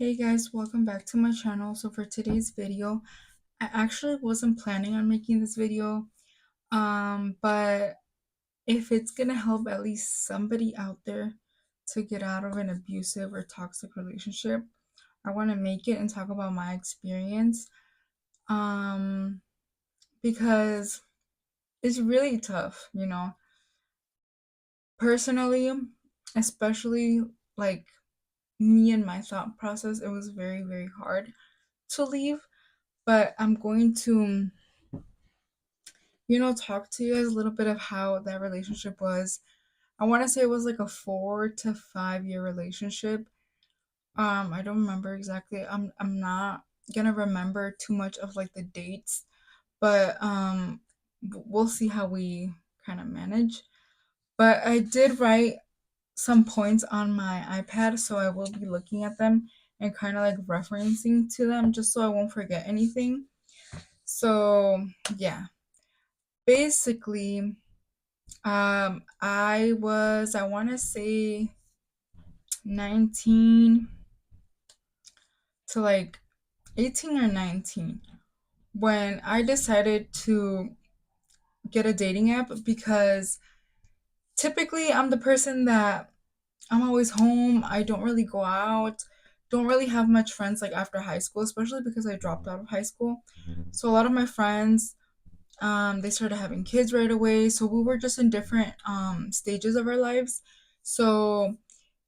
Hey guys, welcome back to my channel. So for today's video, I actually wasn't planning on making this video, but if it's gonna help at least somebody out there to get out of an abusive or toxic relationship, I want to make it and talk about my experience, um, because it's really tough, personally, especially like me and my thought process, it was very, very hard to leave. But I'm going to, talk to you guys a little bit of how that relationship was. I want to say it was like a 4 to 5 year relationship. I don't remember exactly. I'm not gonna remember too much of like the dates, but we'll see how we kind of manage. But I did write some points on my iPad, so I will be looking at them and kind of like referencing to them just so I won't forget anything. So yeah, basically, I want to say 19 to like 18 or 19 when I decided to get a dating app because typically I'm the person that I'm always home. I don't really go out, don't really have much friends like after high school, especially because I dropped out of high school. So a lot of my friends, they started having kids right away. So we were just in different stages of our lives. So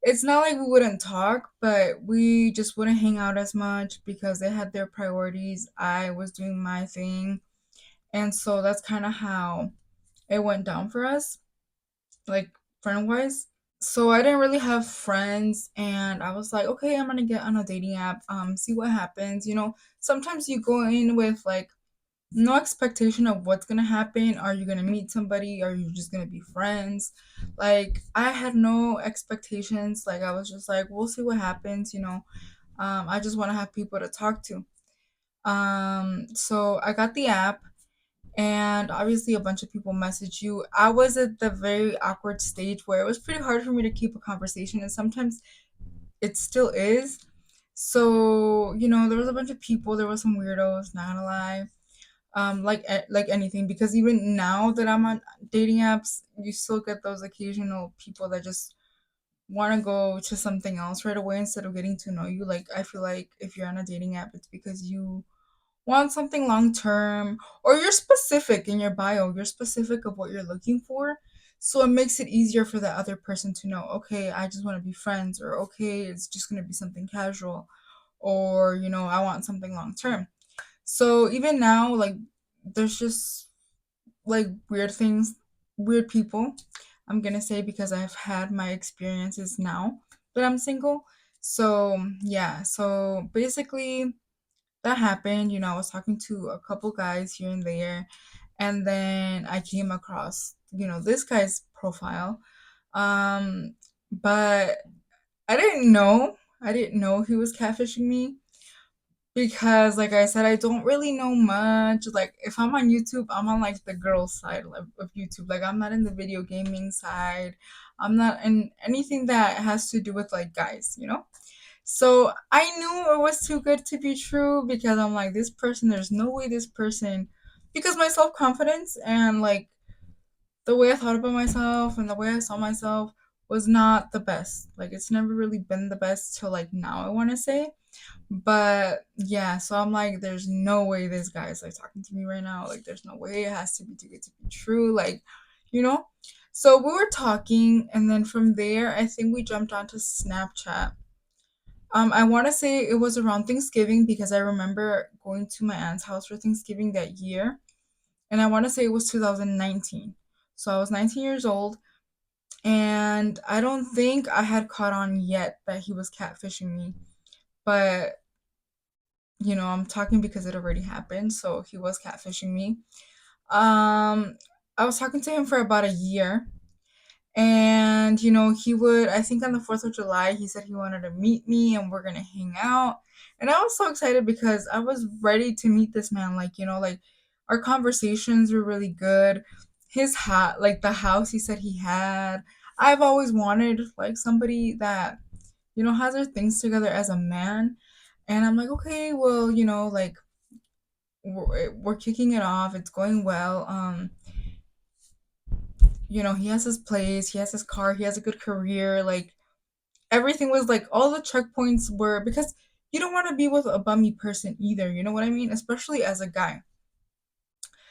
it's not like we wouldn't talk, but we just wouldn't hang out as much because they had their priorities. I was doing my thing. And so that's kind of how it went down for us, like friend wise. So I didn't really have friends and I was like, okay, I'm gonna get on a dating app, see what happens. Sometimes you go in with like no expectation of what's gonna happen. Are you gonna meet somebody? Are you just gonna be friends? Like I had no expectations. Like I was just like, we'll see what happens. I just want to have people to talk to. So I got the app, and obviously a bunch of people message you. I was at the very awkward stage where it was pretty hard for me to keep a conversation, and sometimes it still is. So there was a bunch of people. There was some weirdos. Not gonna lie, like anything, because even now that I'm on dating apps, you still get those occasional people that just want to go to something else right away instead of getting to know you. Like I feel like if you're on a dating app, it's because you want something long term, or you're specific in your bio, you're specific of what you're looking for, so it makes it easier for the other person to know, okay, I just want to be friends, or okay, it's just going to be something casual, or I want something long term. So even now, like, there's just like weird things, weird people. I'm gonna say because I've had my experiences now that I'm single. So yeah, so basically that happened. I was talking to a couple guys here and there, and then I came across, this guy's profile. Um, but I didn't know he was catfishing me because like I said, I don't really know much. Like if I'm on YouTube, I'm on like the girl side of YouTube. Like I'm not in the video gaming side. I'm not in anything that has to do with like guys. So I knew it was too good to be true because I'm like, this person, there's no way this person, because my self confidence and like the way I thought about myself and the way I saw myself was not the best. Like it's never really been the best till like now, I want to say. But yeah, so I'm like, there's no way this guy is like talking to me right now. Like, there's no way, it has to be too good to be true. Like, you know? So we were talking, and then from there, I think we jumped onto Snapchat. I want to say it was around Thanksgiving because I remember going to my aunt's house for Thanksgiving that year, and I want to say it was 2019. So I was 19 years old, and I don't think I had caught on yet that he was catfishing me, but I'm talking because it already happened. So he was catfishing me. Um, I was talking to him for about a year, and he would. I think on the 4th of July, he said he wanted to meet me, and we're gonna hang out. And I was so excited because I was ready to meet this man. Like like our conversations were really good. His like the house he said he had. I've always wanted like somebody that has her things together as a man. And I'm like, okay, well, like we're kicking it off. It's going well. He has his place, he has his car, he has a good career. Like everything was like all the checkpoints were because you don't want to be with a bummy person either. You know what I mean? Especially as a guy.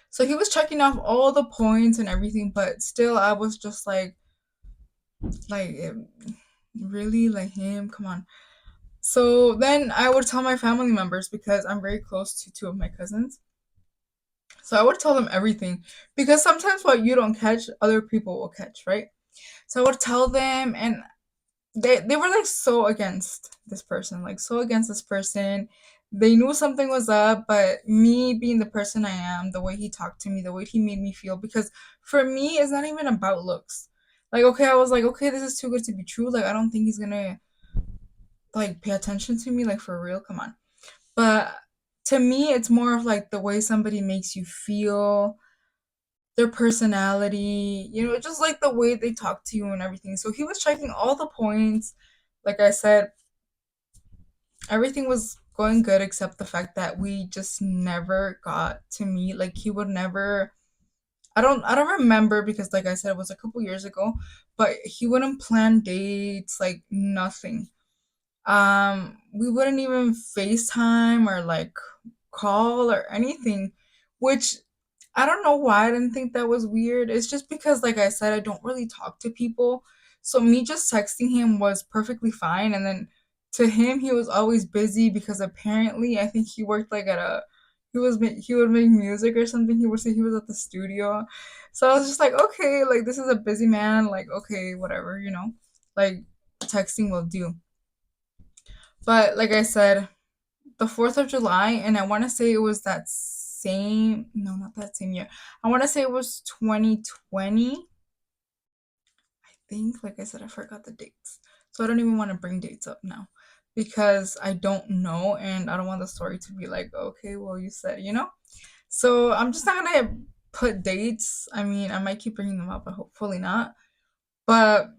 So he was checking off all the points and everything, but still, I was just like, really, like him? Come on. So then I would tell my family members because I'm very close to two of my cousins. So I would tell them everything because sometimes what you don't catch, other people will catch, right? So I would tell them, and they were like so against this person, like so against this person. They knew something was up, but me being the person I am, the way he talked to me, the way he made me feel, because for me, it's not even about looks. Like, okay, I was like, okay, this is too good to be true. Like, I don't think he's gonna like pay attention to me, like for real. Come on. But to me, it's more of like the way somebody makes you feel, their personality, just like the way they talk to you and everything. So he was checking all the points. Like I said, everything was going good except the fact that we just never got to meet. Like he would never, I don't remember because like I said it was a couple years ago, but he wouldn't plan dates, like nothing. We wouldn't even FaceTime or like call or anything, which I don't know why I didn't think that was weird. It's just because, like I said, I don't really talk to people. So me just texting him was perfectly fine. And then to him, he was always busy because apparently I think he worked like he would make music or something. He would say he was at the studio. So I was just like, okay, like this is a busy man. Like, okay, whatever, like texting will do. But like I said, the 4th of July, and I want to say it was that same, no, not that same year. I want to say it was 2020. I think, like I said, I forgot the dates. So I don't even want to bring dates up now because I don't know and I don't want the story to be like, okay, well, you said. So I'm just not going to put dates. I mean, I might keep bringing them up, but hopefully not. But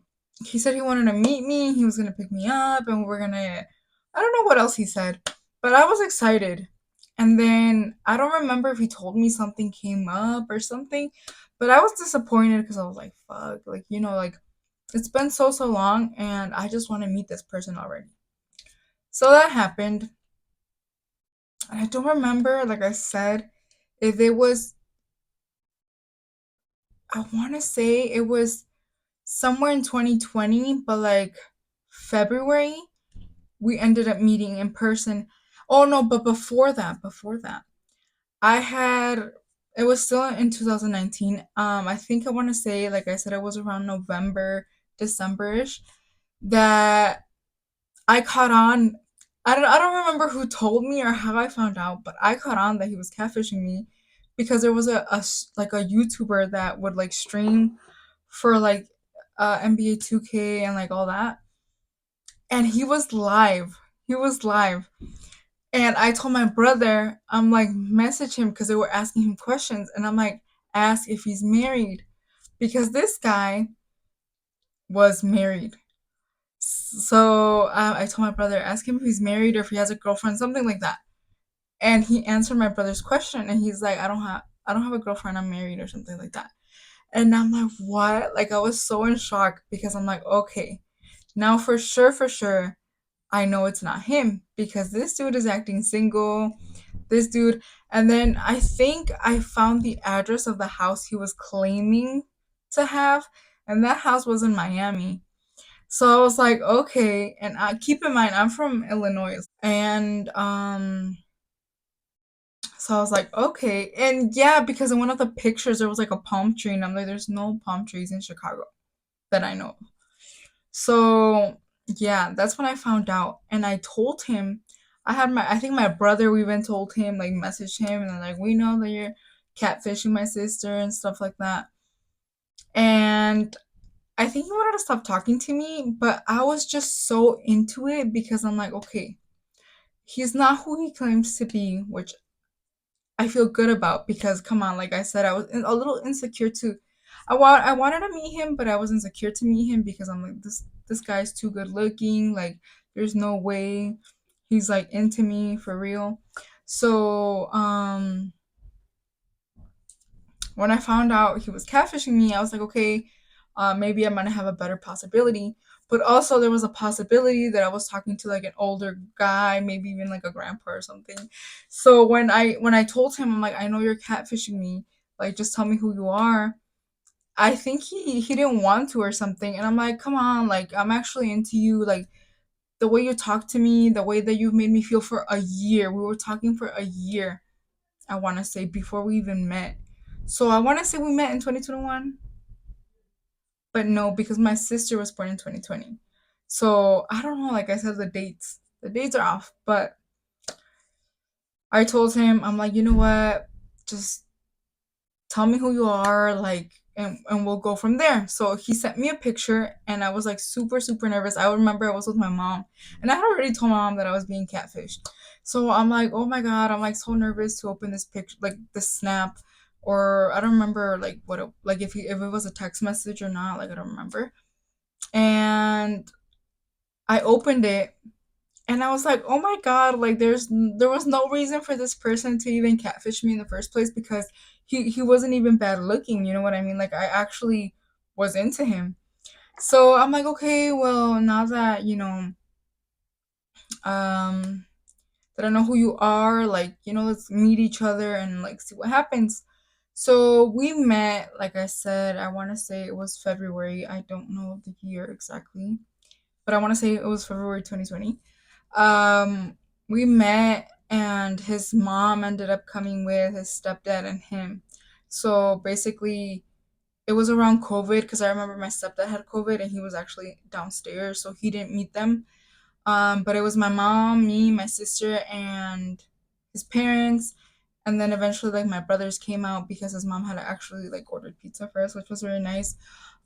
he said he wanted to meet me. He was gonna pick me up, and we're gonna. I don't know what else he said, but I was excited. And then I don't remember if he told me something came up or something, but I was disappointed because I was like, "Fuck!" Like like it's been so long, and I just want to meet this person already. So that happened, and I don't remember. Like I said, if it was, I want to say it was somewhere in 2020, but like February we ended up meeting in person. Oh no, but before that, I had it was still in 2019. I think I want to say, like I said, it was around November, December-ish that I caught on. I don't remember who told me or how I found out, but I caught on that he was catfishing me because there was like a YouTuber that would like stream for like NBA 2K and like all that, and he was live. He was live. And I told my brother, I'm like, message him because they were asking him questions. And I'm like, ask if he's married. Because this guy was married. So I told my brother, ask him if he's married or if he has a girlfriend, something like that. And he answered my brother's question and he's like, I don't have a girlfriend, I'm married or something like that. And I'm like, what? Like I was so in shock because I'm like, okay, now for sure, I know it's not him because this dude is acting single. This dude, and then I think I found the address of the house he was claiming to have, and that house was in Miami. So I was like, okay, and I keep in mind I'm from Illinois, and so I was like, okay, and yeah, because in one of the pictures there was like a palm tree, and I'm like, there's no palm trees in Chicago that I know. So yeah, that's when I found out, and I told him. I think my brother we even told him, like messaged him, and like we know that you're catfishing my sister and stuff like that. And I think he wanted to stop talking to me, but I was just so into it because I'm like, okay, he's not who he claims to be, which I feel good about because come on, like I said, I was a little insecure too. I wanted to meet him, but I was insecure to meet him because I'm like this guy's too good looking. Like there's no way he's like into me for real. So when I found out he was catfishing me, I was like, okay, maybe I'm gonna have a better possibility. But also, there was a possibility that I was talking to like an older guy, maybe even like a grandpa or something. So when I told him, I'm like, I know you're catfishing me. Like, just tell me who you are. I think he didn't want to or something, and I'm like, come on, like I'm actually into you. Like the way you talk to me, the way that you've made me feel for a year. We were talking for a year, I want to say, before we even met. So I want to say we met in 2021, but no, because my sister was born in 2020. So I don't know, like I said, the dates. The dates are off, but I told him, I'm like, you know what? Just tell me who you are, like, and we'll go from there. So he sent me a picture, and I was like super, super nervous. I remember I was with my mom, and I had already told my mom that I was being catfished. So I'm like, oh my God, I'm like so nervous to open this picture, like this snap, or I don't remember like what, like if it was a text message or not, like I don't remember. And I opened it, and I was like, "Oh my god, like there was no reason for this person to even catfish me in the first place because he wasn't even bad looking, you know what I mean? Like I actually was into him." So I'm like, "Okay, well, now that, um that I know who you are, like, let's meet each other and like see what happens." So we met, like I said, I want to say it was February. I don't know the year exactly, but I want to say it was February 2020. Um, we met, and his mom ended up coming with his stepdad and him. So basically, it was around COVID because I remember my stepdad had COVID and he was actually downstairs, so he didn't meet them. But it was my mom, me, my sister, and his parents. And then eventually, like, my brothers came out because his mom had actually, like, ordered pizza for us, which was very nice.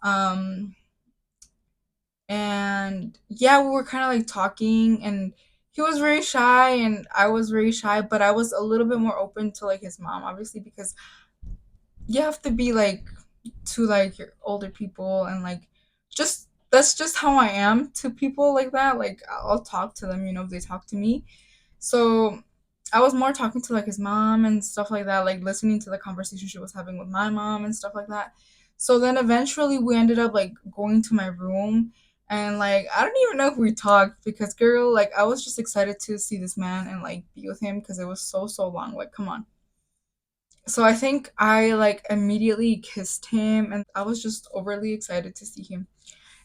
Um, and yeah, we were kind of like talking, and he was very shy and I was very shy, but I was a little bit more open to like his mom, obviously, because you have to be like to like your older people, and like just that's just how I am to people like that. Like I'll talk to them, if they talk to me. So I was more talking to like his mom and stuff like that, like listening to the conversation she was having with my mom and stuff like that. So then eventually we ended up like going to my room, and like I don't even know if we talked because girl, like I was just excited to see this man and like be with him because it was so long. Like come on. So I think I like immediately kissed him, and I was just overly excited to see him.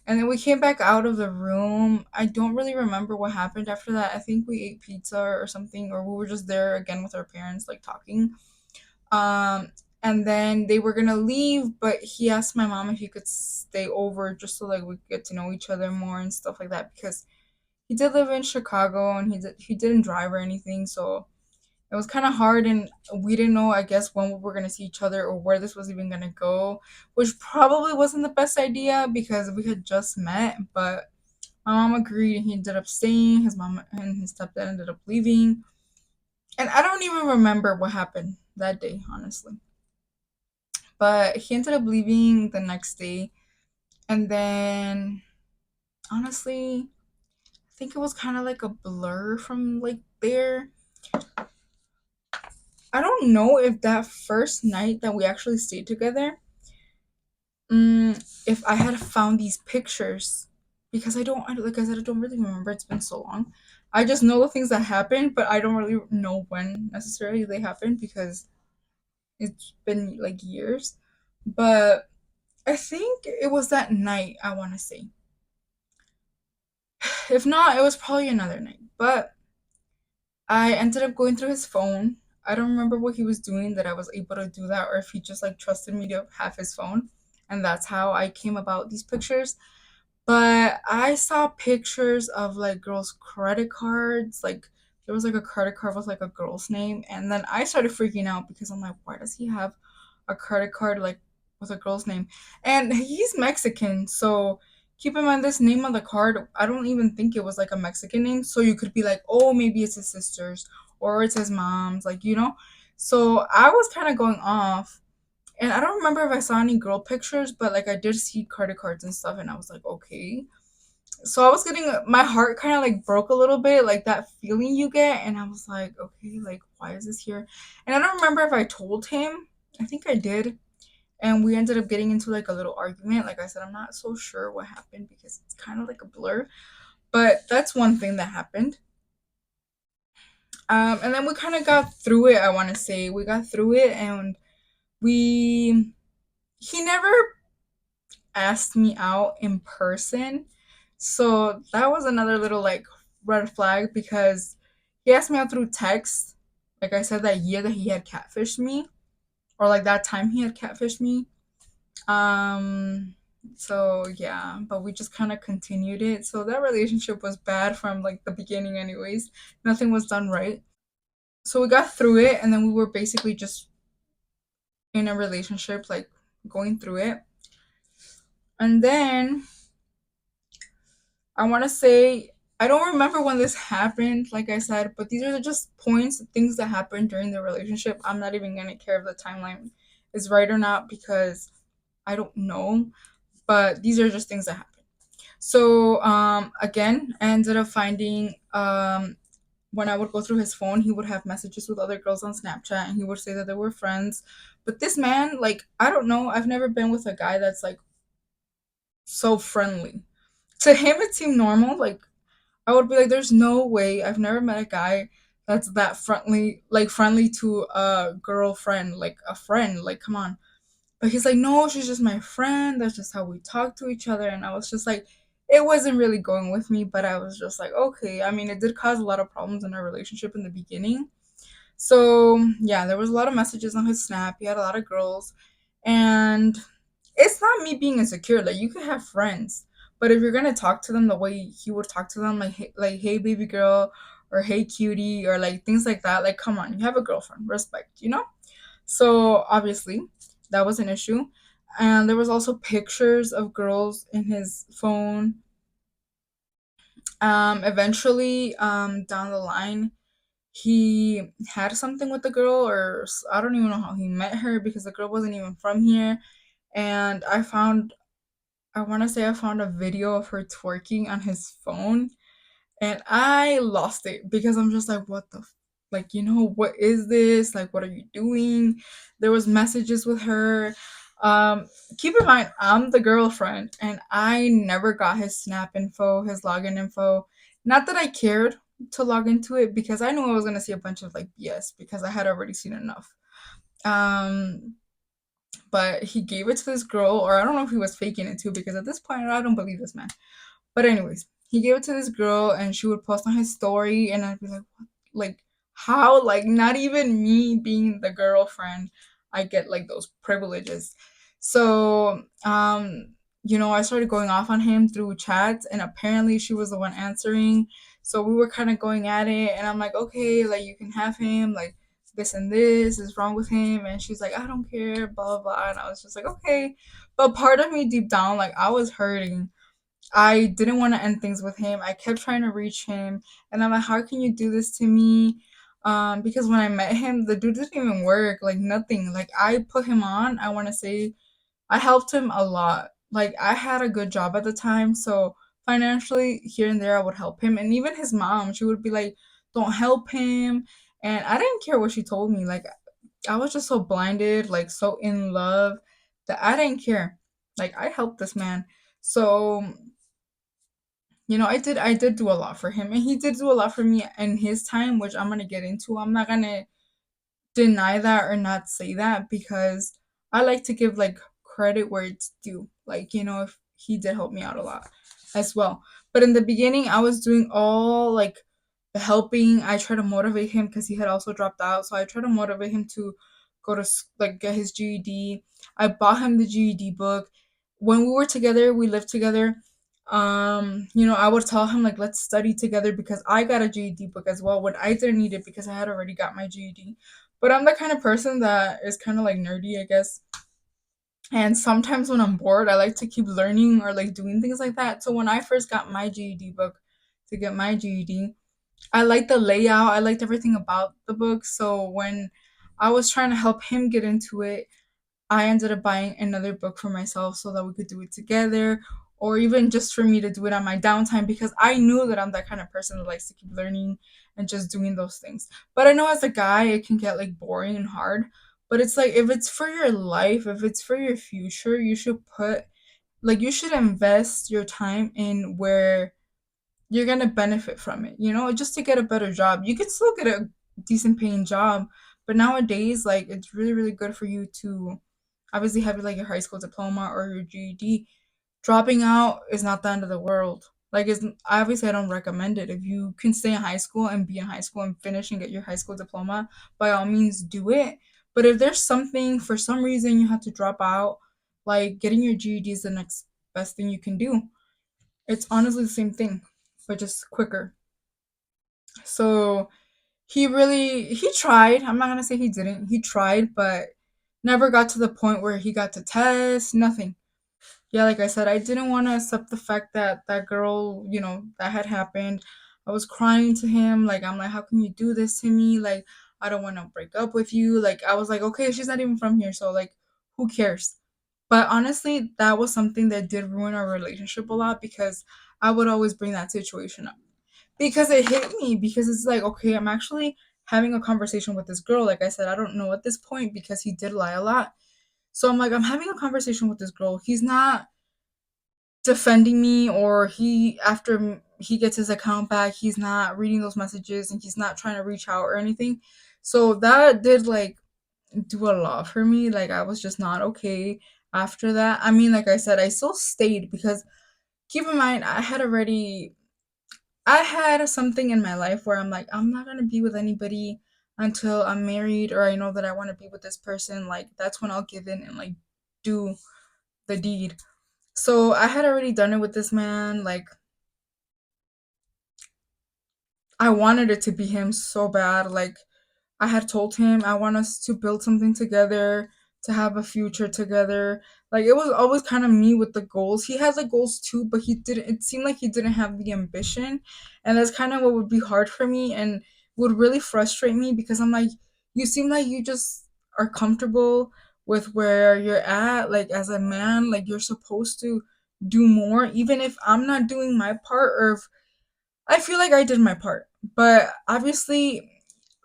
And then we came back out of the room. I don't really remember what happened after that. I think we ate pizza or something, or we were just there again with our parents, like talking. Um, and then they were gonna leave, but he asked my mom if he could stay over just so like we could get to know each other more and stuff like that because he did live in Chicago and he didn't drive or anything, so it was kind of hard, and we didn't know, I guess, when we were going to see each other or where this was even going to go, which probably wasn't the best idea because we had just met. But my mom agreed, and he ended up staying. His mom and his stepdad ended up leaving. And I don't even remember what happened that day, honestly. But he ended up leaving the next day. And then, honestly, I think it was kind of like a blur from like there. I don't know if that first night that we actually stayed together, if I had found these pictures, because like I said, I don't really remember. It's been so long. I just know the things that happened, but I don't really know when necessarily they happened because it's been like years. But I think it was that night, I want to say. If not, it was probably another night. But I ended up going through his phone. I don't remember what he was doing that I was able to do that, or if he just like trusted me to have his phone. And that's how I came about these pictures. But I saw pictures of like girls' credit cards. Like there was like a credit card with like a girl's name. And then I started freaking out because I'm like, why does he have a credit card like with a girl's name? And he's Mexican. So keep in mind this name on the card, I don't even think it was like a Mexican name. So you could be like, oh, maybe it's his sister's or it's his mom's, like, you know? So I was kind of going off, And I don't remember if I saw any girl pictures, but like I did see credit cards and stuff, and I was like, okay. So I was getting my heart kind of like broke a little bit, like that feeling you get, and I was like, okay, like why is this here? And I don't remember if I told him. I think I did, and we ended up getting into like a little argument. Like I said, I'm not so sure what happened because it's kind of like a blur, but that's one thing that happened. And then we kind of got through it. I want to say we got through it, and we he never asked me out in person. So that was another little like red flag because he asked me out through text. Like I said, that year that he had catfished me, or like that time he had catfished me. Um, so yeah, but we just kind of continued it. So that relationship was bad from like the beginning, anyways. Nothing was done right. So we got through it, and then we were basically just in a relationship, like going through it. And then I want to say I don't remember when this happened, like I said, but these are just points, things that happened during the relationship. I'm not even gonna care if the timeline is right or not because I don't know. But these are just things that happened. So again, I ended up finding when I would go through his phone, he would have messages with other girls on Snapchat, and he would say that they were friends. But this man, like, I don't know, I've never been with a guy that's like so friendly. To him, it seemed normal. Like I would be like, there's no way. I've never met a guy that's that friendly to a girlfriend, like a friend. Like, come on. But he's like, no, she's just my friend. That's just how we talk to each other. And I was just like, it wasn't really going with me, but I was just like, okay. I mean, it did cause a lot of problems in our relationship in the beginning. So, yeah, there was a lot of messages on his Snap. He had a lot of girls. And it's not me being insecure. Like, you can have friends. But if you're going to talk to them the way he would talk to them, like, hey, baby girl, or hey, cutie, or like things like that, like, come on, you have a girlfriend. Respect, you know? So obviously, that was an issue. And there was also pictures of girls in his phone. Eventually, down the line, he had something with the girl, or I don't even know how he met her because the girl wasn't even from here. And I want to say I found a video of her twerking on his phone, and I lost it because I'm just like, what the, like, what is this? Like, what are you doing? There was messages with her. Keep in mind, I'm the girlfriend, and I never got his Snap info, his login info. Not that I cared to log into it because I knew I was gonna see a bunch of like BS because I had already seen enough. Um, but he gave it to this girl, or I don't know if he was faking it too because at this point I don't believe this man. But anyways, he gave it to this girl, and she would post on his story, and I'd be like, what? Like, how? Like, not even me being the girlfriend, I get like those privileges. So, I started going off on him through chats, and apparently she was the one answering. So we were kind of going at it, and I'm like, okay, like you can have him, like this and this is wrong with him, and she's like, I don't care, blah blah blah, and I was just like, okay. But part of me deep down, like I was hurting. I didn't want to end things with him. I kept trying to reach him, and I'm like, how can you do this to me? Because when I met him, the dude didn't even work, like nothing. Like I put him on. I want to say I helped him a lot. Like I had a good job at the time, so financially here and there I would help him, and even his mom, she would be like, "Don't help him," and I didn't care what she told me. Like I was just so blinded, like so in love that I didn't care. Like I helped this man. So I did do a lot for him, and he did do a lot for me in his time, which I'm gonna get into. I'm not gonna deny that or not say that because I like to give like credit where it's due. Like, if he did help me out a lot as well. But in the beginning, I was doing all like the helping. I tried to motivate him because he had also dropped out. So I tried to motivate him to go to like get his GED. I bought him the GED book. When we were together, we lived together. I would tell him like let's study together because I got a GED book as well when I didn't need it because I had already got my GED. But I'm the kind of person that is kind of like nerdy, I guess. And sometimes when I'm bored, I like to keep learning or like doing things like that. So when I first got my GED book to get my GED, I liked the layout, I liked everything about the book. So when I was trying to help him get into it, I ended up buying another book for myself so that we could do it together, or even just for me to do it on my downtime because I knew that I'm that kind of person that likes to keep learning and just doing those things. But I know as a guy, it can get like boring and hard. But it's like if it's for your life, if it's for your future, you should put like you should invest your time in where you're gonna benefit from it, just to get a better job. You can still get a decent paying job, but nowadays, like it's really, really good for you to obviously have like your high school diploma or your GED. Dropping out is not the end of the world. Like it's obviously I don't recommend it. If you can stay in high school and be in high school and finish and get your high school diploma, by all means do it. But if there's something for some reason you have to drop out, like getting your GED is the next best thing you can do. It's honestly the same thing, but just quicker. So he tried. I'm not gonna say he didn't. He tried, but never got to the point where he got to test, nothing. Yeah, like I said, I didn't want to accept the fact that that girl, that had happened. I was crying to him. Like, I'm like, how can you do this to me? Like, I don't want to break up with you. Like, I was like, okay, she's not even from here. So, like, who cares? But honestly, that was something that did ruin our relationship a lot because I would always bring that situation up because it hit me because it's like, okay, I'm actually having a conversation with this girl. Like I said, I don't know at this point because he did lie a lot. So I'm like, I'm having a conversation with this girl. He's not defending me, or after he gets his account back, he's not reading those messages and he's not trying to reach out or anything. So that did like do a lot for me. Like I was just not okay after that. I mean, like I said, I still stayed because keep in mind I had something in my life where I'm like, I'm not gonna be with anybody until I'm married or I know that I want to be with this person. Like that's when I'll give in and like do the deed. So I had already done it with this man. Like I wanted it to be him so bad. Like I had told him I want us to build something together, to have a future together. Like it was always kind of me with the goals. He had the goals too, but he didn't it seemed like he didn't have the ambition. And that's kind of what would be hard for me and would really frustrate me because I'm like, you seem like you just are comfortable with where you're at, like as a man, like you're supposed to do more, even if I'm not doing my part or if I feel like I did my part, but obviously,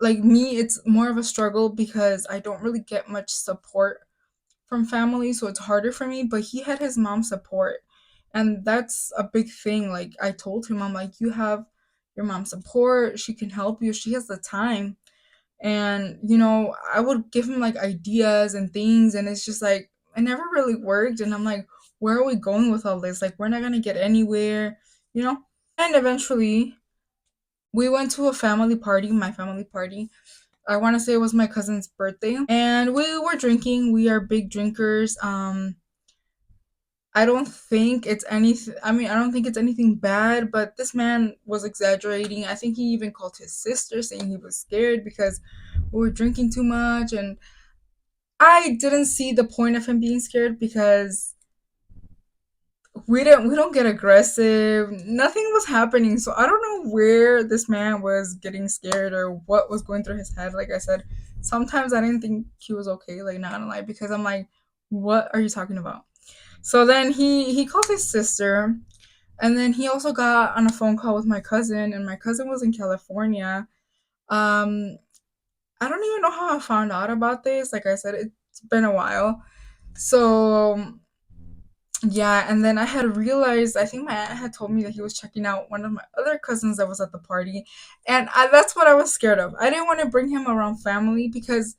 like me, it's more of a struggle because I don't really get much support from family, so it's harder for me. But he had his mom's support, and that's a big thing. Like I told him, I'm like, you have your mom's support. She can help you. She has the time, and I would give him like ideas and things, and it's just like it never really worked. And I'm like, where are we going with all this? Like we're not gonna get anywhere, you know. And eventually, we went to a family party, my family party. I want to say it was my cousin's birthday, and we were drinking. We are big drinkers. I don't think it's anything. I mean, I don't think it's anything bad, but this man was exaggerating. I think he even called his sister saying he was scared because we were drinking too much, and I didn't see the point of him being scared because we don't get aggressive. Nothing was happening. So I don't know where this man was getting scared or what was going through his head. Like I said, sometimes I didn't think he was okay, like not gonna lie, because I'm like, what are you talking about? So then he called his sister, and then he also got on a phone call with my cousin, and my cousin was in California. Um I don't even know how I found out about this. Like I said, it's been a while. So yeah, and then I had realized, I think my aunt had told me that he was checking out one of my other cousins that was at the party. And that's what I was scared of. I didn't want to bring him around family because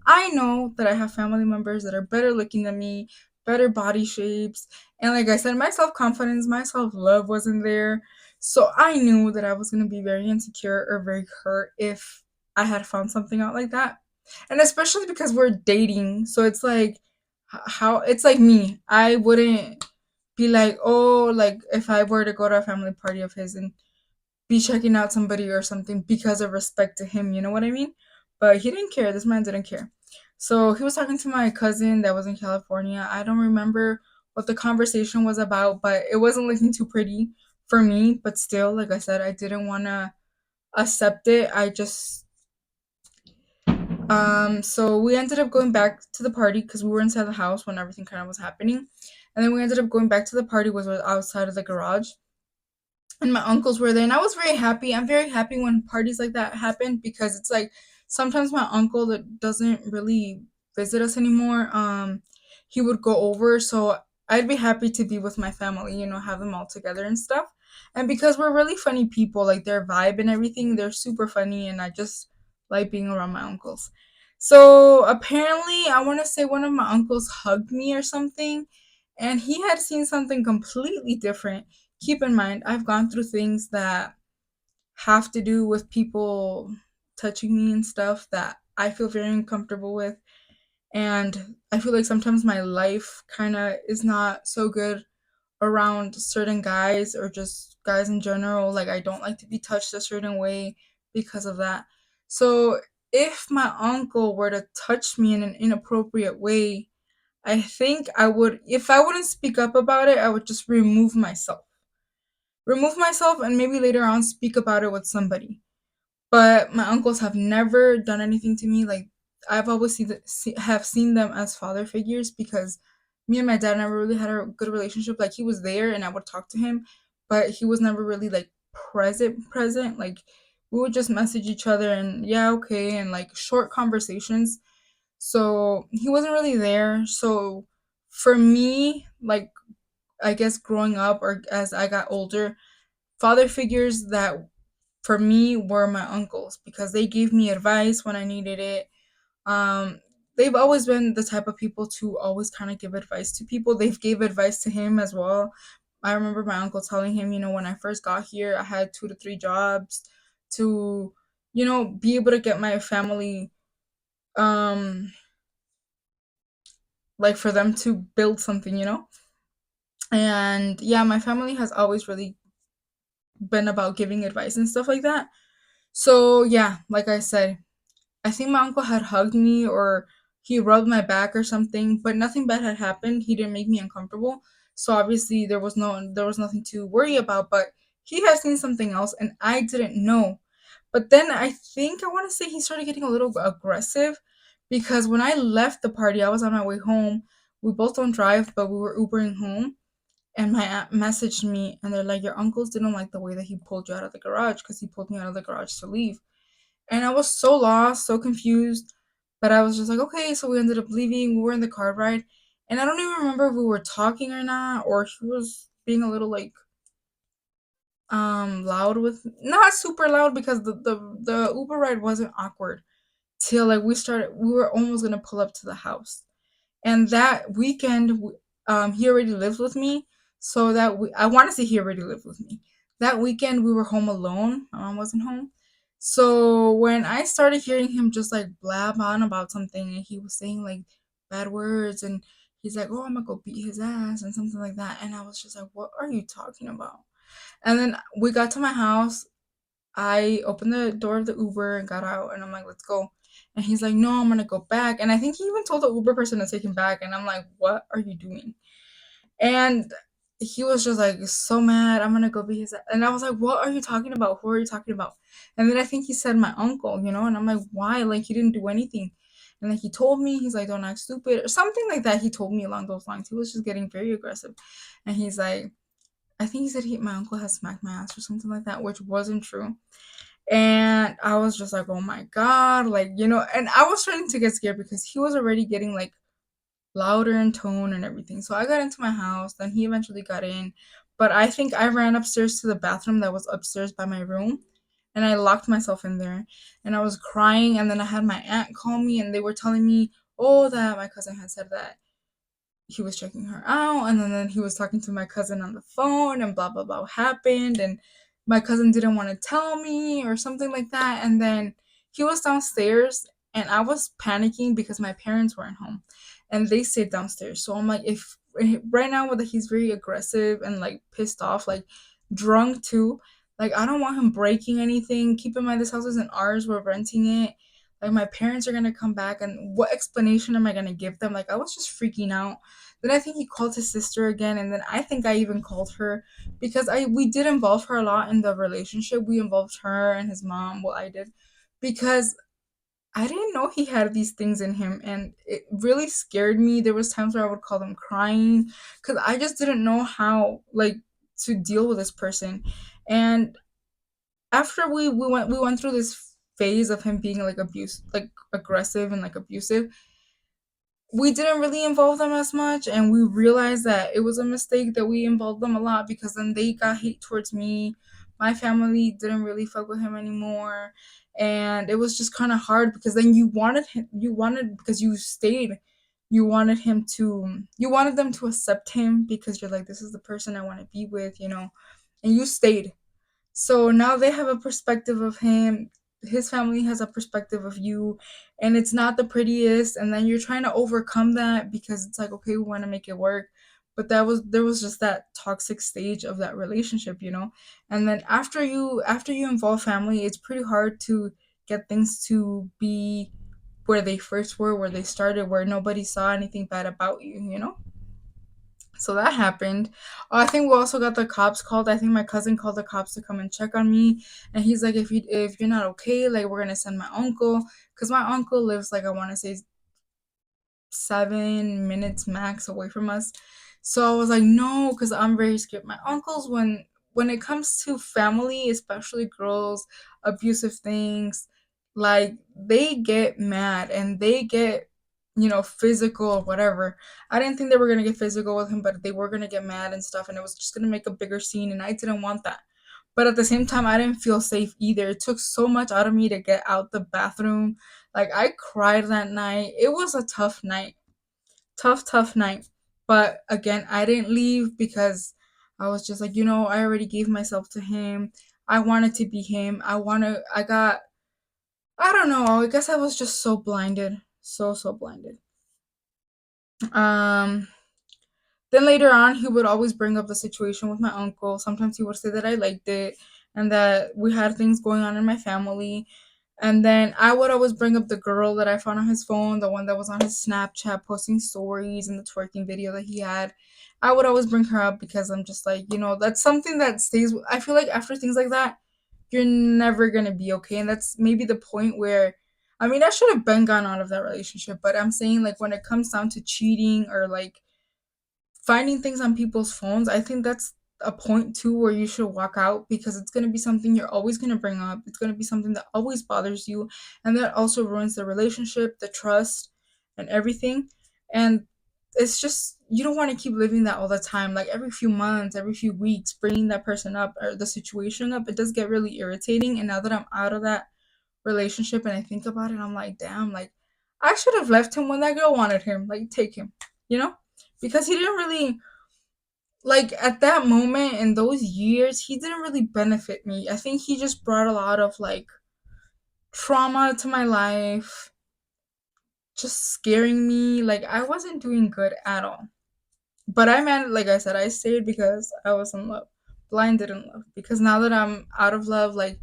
I know that I have family members that are better looking than me, better body shapes. And like I said, my self confidence, my self love wasn't there. So I knew that I was going to be very insecure or very hurt if I had found something out like that. And especially because we're dating. So it's like, how it's like me. I wouldn't be like, oh, like if I were to go to a family party of his and be checking out somebody or something because of respect to him, you know what I mean? But he didn't care. This man didn't care. So he was talking to my cousin that was in California. I don't remember what the conversation was about, but it wasn't looking too pretty for me. But still, like I said, I didn't want to accept it. So we ended up going back to the party because we were inside the house when everything kind of was happening. And then we ended up going back to the party, was outside of the garage. And my uncles were there, and I was very happy. I'm very happy when parties like that happen because it's like sometimes my uncle that doesn't really visit us anymore, he would go over, so I'd be happy to be with my family, have them all together and stuff. And because we're really funny people, like their vibe and everything, they're super funny, and I just like being around my uncles. So apparently, I want to say one of my uncles hugged me or something, and he had seen something completely different. Keep in mind, I've gone through things that have to do with people touching me and stuff that I feel very uncomfortable with. And I feel like sometimes my life kind of is not so good around certain guys or just guys in general. Like, I don't like to be touched a certain way because of that. So, if my uncle were to touch me in an inappropriate way, I think I would, if I wouldn't speak up about it, I would just remove myself and maybe later on speak about it with somebody. But my uncles have never done anything to me. Like, I've always have seen them as father figures because me and my dad never really had a good relationship. Like, he was there and I would talk to him, but he was never really like present. Like, we would just message each other and yeah, okay, and like short conversations. So he wasn't really there. So for me, like, I guess growing up or as I got older, father figures that for me were my uncles because they gave me advice when I needed it. Um, they've always been the type of people to always kind of give advice to people. They've gave advice to him as well. I remember my uncle telling him, when I first got here, I had 2 to 3 jobs to, be able to get my family, um, like for them to build something. And yeah, my family has always really been about giving advice and stuff like that. So yeah, like I said, I think my uncle had hugged me or he rubbed my back or something, but nothing bad had happened. He didn't make me uncomfortable. So obviously there was nothing to worry about, but he had seen something else and I didn't know. But then I think I want to say he started getting a little aggressive because when I left the party, I was on my way home. We both don't drive, but we were Ubering home. And my aunt messaged me and they're like, your uncles didn't like the way that he pulled you out of the garage because he pulled me out of the garage to leave. And I was so lost, so confused. But I was just like, okay, so we ended up leaving. We were in the car ride. And I don't even remember if we were talking or not, or he was being a little like loud with not super loud because the Uber ride wasn't awkward till like we were almost gonna pull up to the house. And that weekend, he already lived with me. So I want to say he already lived with me. That weekend, we were home alone. My mom wasn't home. So when I started hearing him just like blab on about something, and he was saying like bad words, and he's like, "Oh, I'm gonna go beat his ass," and something like that, and I was just like, "What are you talking about?" And then we got to my house. I opened the door of the Uber and got out, and I'm like, let's go. And he's like, no, I'm gonna go back. And I think he even told the Uber person to take him back. And I'm like, what are you doing? And he was just like so mad. I'm gonna go be his. And I was like, what are you talking about? Who are you talking about? And then I think he said my uncle. And I'm like, why? Like, he didn't do anything. And then he told me, he's like, don't act stupid or something like that. He told me along those lines. He was just getting very aggressive. And he's like, I think he said my uncle has smacked my ass or something like that, which wasn't true. And I was just like, oh my God, and I was starting to get scared because he was already getting like louder in tone and everything. So I got into my house, then he eventually got in. But I think I ran upstairs to the bathroom that was upstairs by my room and I locked myself in there and I was crying. And then I had my aunt call me and they were telling me, oh, that my cousin had said that he was checking her out and then he was talking to my cousin on the phone and blah blah blah happened and my cousin didn't want to tell me or something like that and then he was downstairs and I was panicking because my parents weren't home and they stayed downstairs. So I'm like, if right now whether he's very aggressive and like pissed off, like drunk too, like I don't want him breaking anything. Keep in mind this house isn't ours, we're renting it. Like my parents are gonna come back and what explanation am I gonna give them? Like I was just freaking out. Then I think he called his sister again, and then I think I even called her because we did involve her a lot in the relationship. We involved her and his mom. Well, I did because I didn't know he had these things in him, and it really scared me. There was times where I would call them crying because I just didn't know how like to deal with this person. And after we went through this phase of him being like abuse like aggressive and like abusive, we didn't really involve them as much, and we realized that it was a mistake that we involved them a lot because then they got hate towards me. My family didn't really fuck with him anymore, and it was just kind of hard because then you wanted because you stayed, you wanted them to accept him because you're like, this is the person I want to be with, and you stayed. So now they have a perspective of him. His family has a perspective of you, and it's not the prettiest. And then you're trying to overcome that because it's like, okay, we want to make it work. But there was just that toxic stage of that relationship. And then after you involve family, it's pretty hard to get things to be where they first were, where they started, where nobody saw anything bad about you. So that happened. I think we also got the cops called. I think my cousin called the cops to come and check on me, and he's like, if you're not okay, like we're gonna send my uncle, cause my uncle lives like I want to say 7 minutes max away from us. So I was like, no, because I'm very scared. My uncles, when it comes to family, especially girls, abusive things, like they get mad and they get, physical or whatever. I didn't think they were gonna get physical with him, but they were gonna get mad and stuff, and it was just gonna make a bigger scene, and I didn't want that. But at the same time, I didn't feel safe either. It took so much out of me to get out the bathroom. Like I cried that night. It was a tough night. Tough night. But again, I didn't leave because I was just like, I already gave myself to him. I wanted to be him. I don't know. I guess I was just so blinded. So blinded. Um Then later on, he would always bring up the situation with my uncle. Sometimes he would say that I liked it and that we had things going on in my family. And then I would always bring up the girl that I found on his phone, the one that was on his Snapchat posting stories and the twerking video that he had. I would always bring her up because I'm just like, that's something that stays. I feel like after things like that, you're never going to be okay. And that's maybe the point where, I mean, I should have been gone out of that relationship. But I'm saying, like, when it comes down to cheating or like finding things on people's phones, I think that's a point too where you should walk out because it's going to be something you're always going to bring up. It's going to be something that always bothers you, and that also ruins the relationship, the trust, and everything. And it's just, you don't want to keep living that all the time. Like every few months, every few weeks, bringing that person up or the situation up, it does get really irritating. And now that I'm out of that relationship and I think about it, I'm like, damn, like I should have left him when that girl wanted him. Like, take him, you know? Because he didn't really, like, at that moment in those years, he didn't really benefit me. I think he just brought a lot of like trauma to my life, just scaring me. Like, I wasn't doing good at all. But I meant, like I said, I stayed because I was in love, blinded in love. Because now that I'm out of love, like,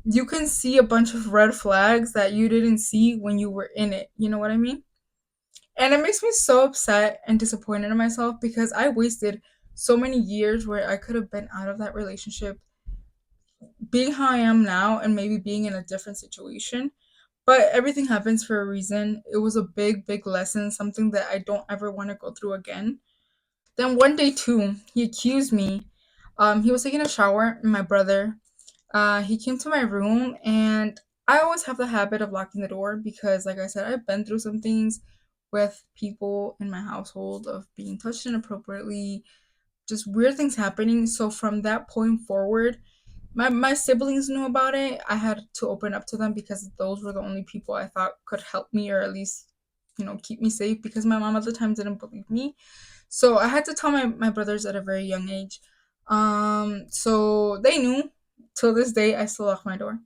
you can see a bunch of red flags that you didn't see when you were in it. You know what I mean? And it makes me so upset and disappointed in myself because I wasted so many years where I could have been out of that relationship, being how I am now, and maybe being in a different situation. But everything happens for a reason. It was a big lesson, something that I don't ever want to go through again. Then one day, too, he accused me. He was taking a shower, my brother. He came to my room, and I always have the habit of locking the door because, like I said, I've been through some things with people in my household of being touched inappropriately, just weird things happening. So from that point forward, my siblings knew about it. I had to open up to them because those were the only people I thought could help me or at least, keep me safe because my mom at the time didn't believe me. So I had to tell my brothers at a very young age. So they knew. Till this day, I still lock my door.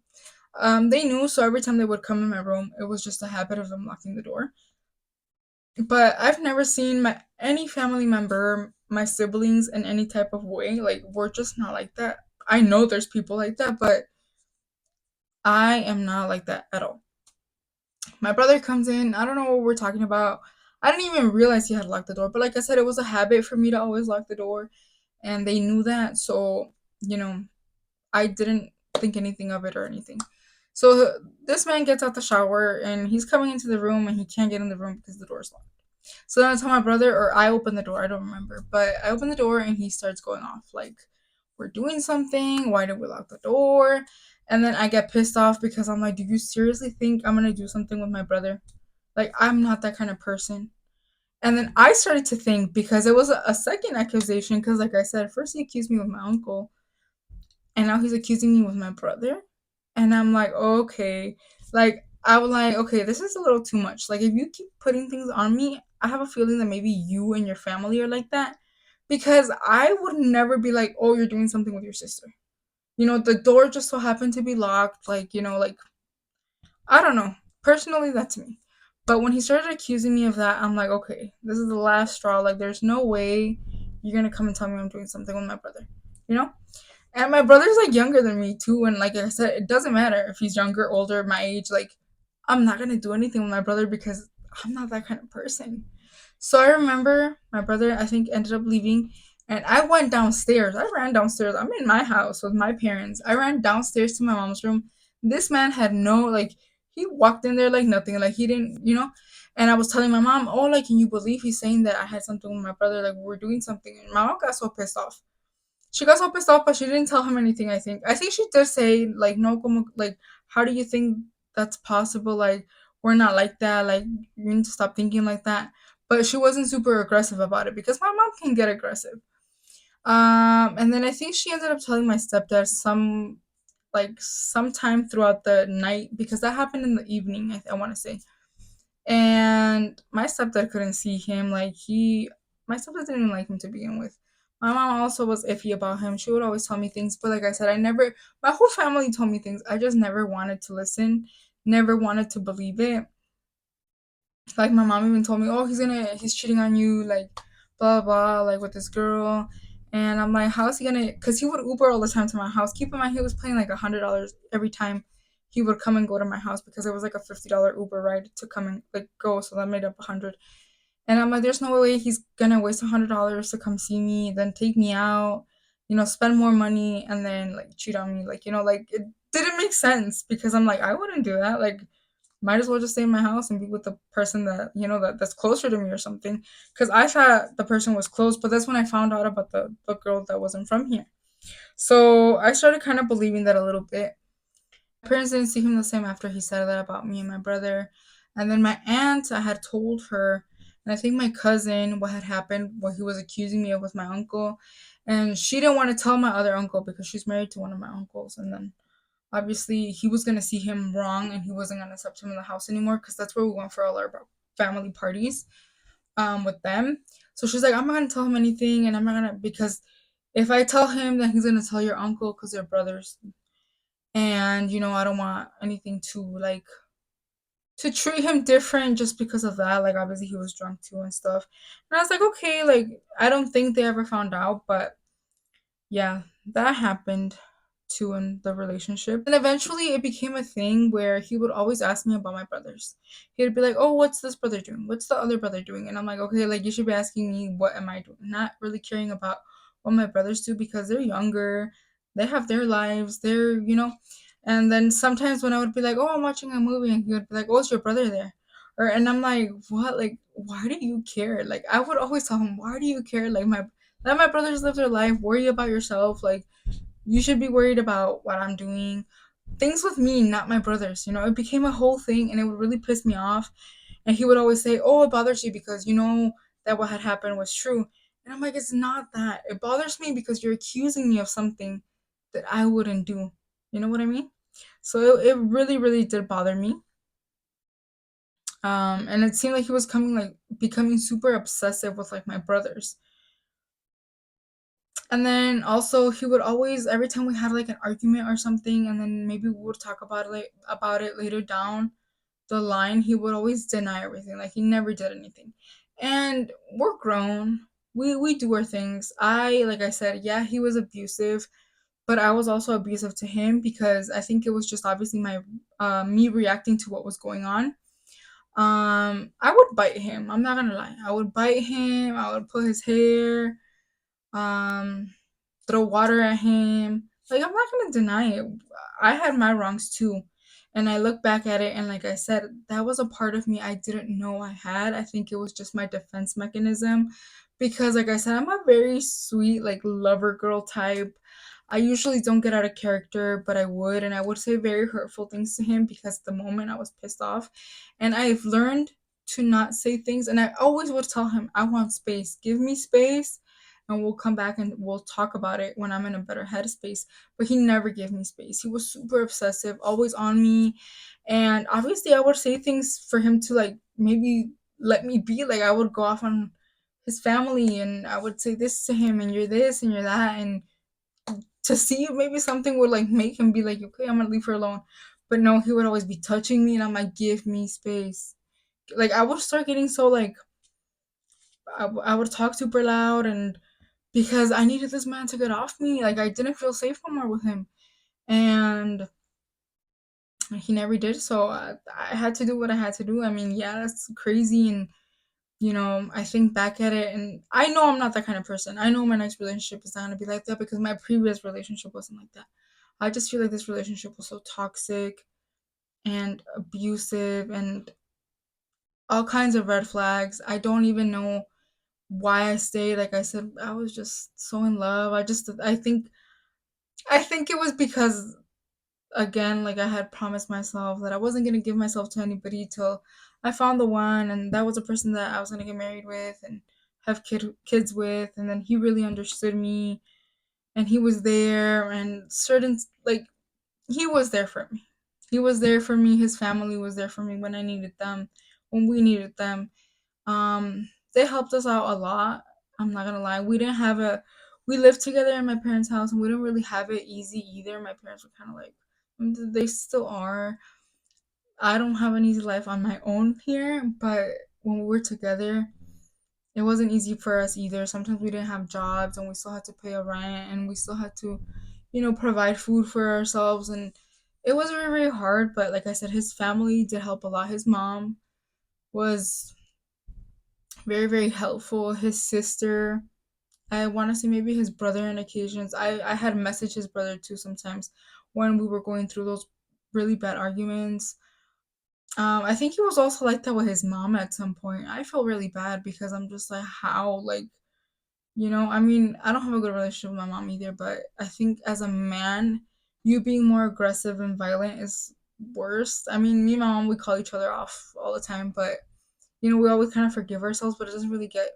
They knew, so every time they would come in my room, it was just a habit of them locking the door. But I've never seen my any family member, my siblings, in any type of way. Like we're just not like that. I know there's people like that, but I am not like that at all. My brother comes in. I don't know what we're talking about. I didn't even realize he had locked the door. But like I said, it was a habit for me to always lock the door, and they knew that. So you know, I didn't think anything of it or anything. So this man gets out the shower and he's coming into the room and he can't get in the room because the door's locked. So then I tell my brother, or I open the door, I don't remember, but I open the door and he starts going off like, we're doing something. Why did we lock the door? And then I get pissed off because I'm like, do you seriously think I'm gonna do something with my brother? Like, I'm not that kind of person. And then I started to think because it was a second accusation. Because, like I said, first he accused me with my uncle, and now he's accusing me with my brother. And I'm like, okay. Like, I was like, okay, this is a little too much. Like, if you keep putting things on me, I have a feeling that maybe you and your family are like that. Because I would never be like, oh, you're doing something with your sister. The door just so happened to be locked. Like, I don't know. Personally, that's me. But when he started accusing me of that, I'm like, okay, this is the last straw. Like, there's no way you're gonna come and tell me I'm doing something with my brother, you know? And my brother's like younger than me too, and like I said, it doesn't matter if he's younger, older, my age. Like, I'm not gonna do anything with my brother because I'm not that kind of person. So I remember my brother, I think, ended up leaving, and I went downstairs. I ran downstairs. I'm in my house with my parents. I ran downstairs to my mom's room. This man had no, like, he walked in there like nothing, like he didn't. And I was telling my mom, oh, like, can you believe he's saying that I had something with my brother? Like, we're doing something. And my mom got so pissed off. She got so pissed off, but she didn't tell him anything. I think she did say like, no, como, like, how do you think that's possible? Like, we're not like that. Like, you need to stop thinking like that. But she wasn't super aggressive about it because my mom can get aggressive. And then I think she ended up telling my stepdad sometime throughout the night because that happened in the evening. I want to say, and my stepdad couldn't see him. My stepdad didn't like him to begin with. My mom also was iffy about him. She would always tell me things, but like I said, my whole family told me things. I just never wanted to listen, never wanted to believe it. Like, my mom even told me, oh, he's cheating on you, like, blah, blah, like, with this girl. And I'm like, how is he gonna, because he would Uber all the time to my house. Keep in mind, he was paying like $100 every time he would come and go to my house because it was like a $50 Uber ride to come and like go. So that made up 100. And I'm like, there's no way he's gonna waste $100 to come see me, then take me out, spend more money, and then like cheat on me. Like it didn't make sense because I'm like, I wouldn't do that. Like, might as well just stay in my house and be with the person that's closer to me or something. Because I thought the person was close, but that's when I found out about the girl that wasn't from here. So I started kind of believing that a little bit. My parents didn't see him the same after he said that about me and my brother. And then my aunt, I had told her, and I think my cousin, what had happened, what he was accusing me of with my uncle. And she didn't want to tell my other uncle because she's married to one of my uncles. And then obviously he was going to see him wrong and he wasn't going to accept him in the house anymore because that's where we went for all our family parties with them. So she's like, I'm not going to tell him anything, and I'm not going to, because if I tell him, then he's going to tell your uncle because they're brothers. And, I don't want anything to treat him different just because of that. Like, obviously he was drunk too and stuff. And I was like, okay, like, I don't think they ever found out, but yeah, that happened too in the relationship. And eventually it became a thing where he would always ask me about my brothers. He'd be like, oh, what's this brother doing? What's the other brother doing? And I'm like, okay, like, you should be asking me, what am I doing? Not really caring about what my brothers do because they're younger, they have their lives, and then sometimes when I would be like, oh, I'm watching a movie, and he would be like, oh, is your brother there? And I'm like, what? Like, why do you care? Like, I would always tell him, why do you care? Like, let my brothers live their life. Worry about yourself. Like, you should be worried about what I'm doing. Things with me, not my brothers. It became a whole thing, and it would really piss me off. And he would always say, oh, it bothers you because you know that what had happened was true. And I'm like, it's not that. It bothers me because you're accusing me of something that I wouldn't do. You know what I mean? So it really, really did bother me. And it seemed like he was becoming super obsessive with like my brothers. And then also he would always, every time we had like an argument or something, and then maybe we would talk about it later down the line, he would always deny everything. Like, he never did anything. And we're grown. We do our things. Like I said, yeah, he was abusive, but I was also abusive to him because I think it was just obviously my me reacting to what was going on. I would bite him. I'm not gonna lie. I would bite him. I would pull his hair. Um, throw water at him. Like, I'm not gonna deny it. I had my wrongs too. And I look back at it, and like I said, that was a part of me I didn't know I had. I think it was just my defense mechanism because, like I said, I'm a very sweet, like, lover girl type. I usually don't get out of character, but I would, and I would say very hurtful things to him because at the moment I was pissed off. And I've learned to not say things, and I always would tell him, I want space. Give me space, and we'll come back and we'll talk about it when I'm in a better headspace. But he never gave me space. He was super obsessive, always on me. And obviously, I would say things for him to, like, maybe let me be. Like, I would go off on his family and I would say this to him, and you're this and you're that. And to see maybe something would, like, make him be like, okay, I'm gonna leave her alone. But no, he would always be touching me, and I'm like, give me space. Like, I would start getting so, like, I would talk super loud, and because I needed this man to get off me. Like, I didn't feel safe no more with him. And he never did. So I had to do what I had to do. I mean, yeah, that's crazy. And, I think back at it, and I know I'm not that kind of person. I know my next relationship is not going to be like that because my previous relationship wasn't like that. I just feel like this relationship was so toxic and abusive and all kinds of red flags. I don't even know why I stayed. Like I said, I was just so in love. I think it was because, again, like, I had promised myself that I wasn't gonna give myself to anybody till I found the one, and that was a person that I was gonna get married with and have kids with. And then he really understood me, and he was there, and certain, like, he was there for me. He was there for me. His family was there for me when I needed them, when we needed them. They helped us out a lot. I'm not gonna lie. We lived together in my parents' house, and we didn't really have it easy either. My parents were kind of like, they still are. I don't have an easy life on my own here, but when we were together, it wasn't easy for us either. Sometimes we didn't have jobs, and we still had to pay a rent, and we still had to, provide food for ourselves. And it was very, very hard. But like I said, his family did help a lot. His mom was very, very helpful. His sister, I want to say maybe his brother on occasions. I had messaged his brother too sometimes when we were going through those really bad arguments. I think he was also like that with his mom at some point. I felt really bad because I'm just like, how, like, I mean, I don't have a good relationship with my mom either, but I think as a man, you being more aggressive and violent is worse. I mean, me and my mom, we call each other off all the time, but we always kind of forgive ourselves, but it doesn't really get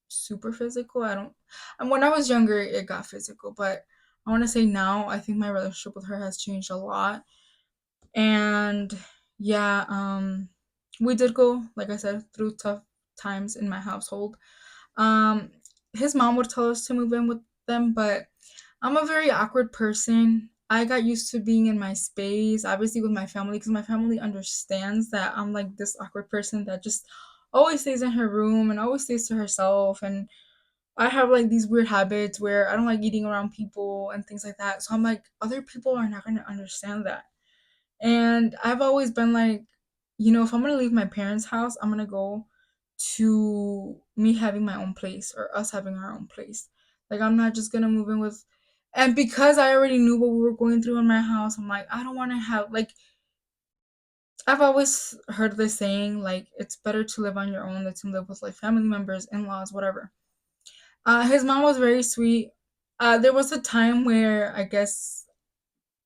super physical. I don't. And when I was younger, it got physical, but I want to say now, I think my relationship with her has changed a lot. And yeah, we did go, like I said, through tough times in my household. Um, his mom would tell us to move in with them, but I'm a very awkward person. I got used to being in my space, obviously with my family, because my family understands that I'm like this awkward person that just always stays in her room and always stays to herself. And I have like these weird habits where I don't like eating around people and things like that. So I'm like, other people are not going to understand that. And I've always been like, if I'm gonna leave my parents' house, I'm gonna go to me having my own place or us having our own place. Like, I'm not just gonna move in with, and because I already knew what we were going through in my house, I'm like, I don't want to have, like, I've always heard this saying, like, it's better to live on your own than to live with, like, family members, in laws, whatever. His mom was very sweet. There was a time where I guess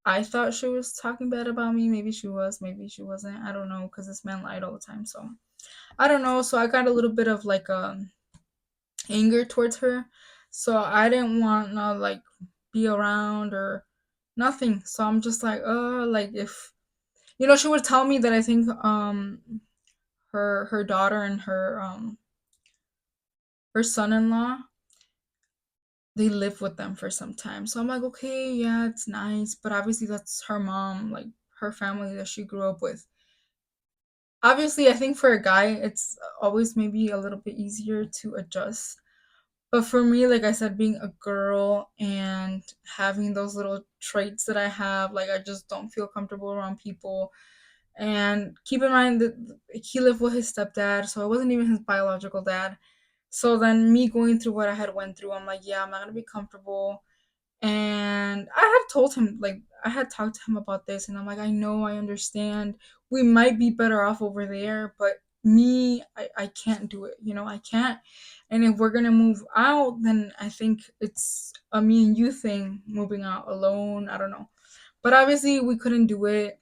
I thought she was talking bad about me. Maybe she was, maybe she wasn't. I don't know, because this man lied all the time. So I don't know. So I got a little bit of, like, anger towards her. So I didn't want to, like, be around or nothing. So I'm just like, like, if she would tell me that, I think her daughter and her son-in-law, they live with them for some time. So I'm like, okay, yeah, it's nice, but obviously that's her mom, like, her family that she grew up with. Obviously, I think for a guy, it's always maybe a little bit easier to adjust. But for me, like I said, being a girl and having those little traits that I have, like, I just don't feel comfortable around people. And keep in mind that he lived with his stepdad, so it wasn't even his biological dad. So then me going through what I had went through, I'm like, yeah, I'm not gonna be comfortable. And I had told him, like, I had talked to him about this, and I'm like, I know, I understand. We might be better off over there, but me, I can't do it. I can't. And if we're gonna move out, then I think it's a me and you thing, moving out alone. I don't know. But obviously, we couldn't do it.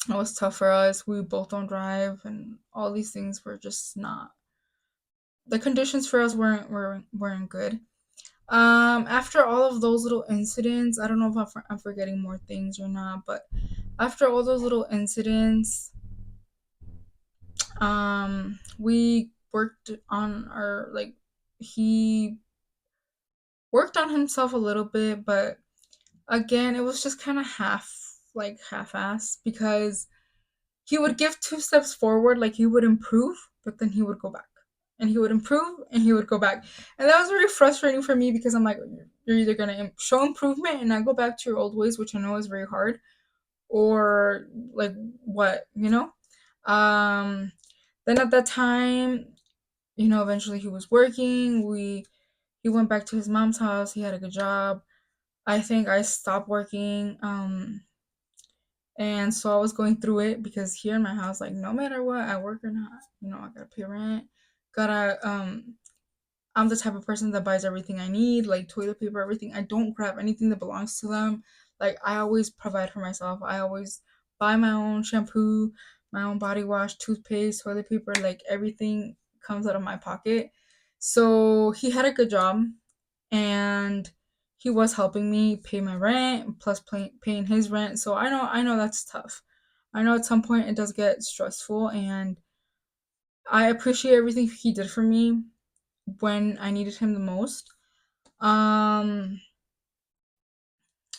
It was tough for us. We both don't drive, and all these things were just not. The conditions for us weren't good. After all of those little incidents, I don't know if I'm forgetting more things or not, but after all those little incidents, we worked on our, like, he worked on himself a little bit, but again, it was just kind of half-ass, because he would give two steps forward, like he would improve, but then he would go back. And he would improve and he would go back. And that was very frustrating for me, because I'm like, you're either going to show improvement and not go back to your old ways, which I know is very hard, or like what, you know? Um, then at that time, eventually he was working. He went back to his mom's house. He had a good job. I think I stopped working. And so I was going through it, because here in my house, like, no matter what, I work or not, I gotta pay rent. Gotta I'm the type of person that buys everything I need, like toilet paper, everything. I don't grab anything that belongs to them. Like, I always provide for myself. I always buy my own shampoo, my own body wash, toothpaste, toilet paper, like everything comes out of my pocket. So he had a good job, and he was helping me pay my rent plus paying his rent. So I know that's tough. I know at some point it does get stressful, and I appreciate everything he did for me when I needed him the most. Um,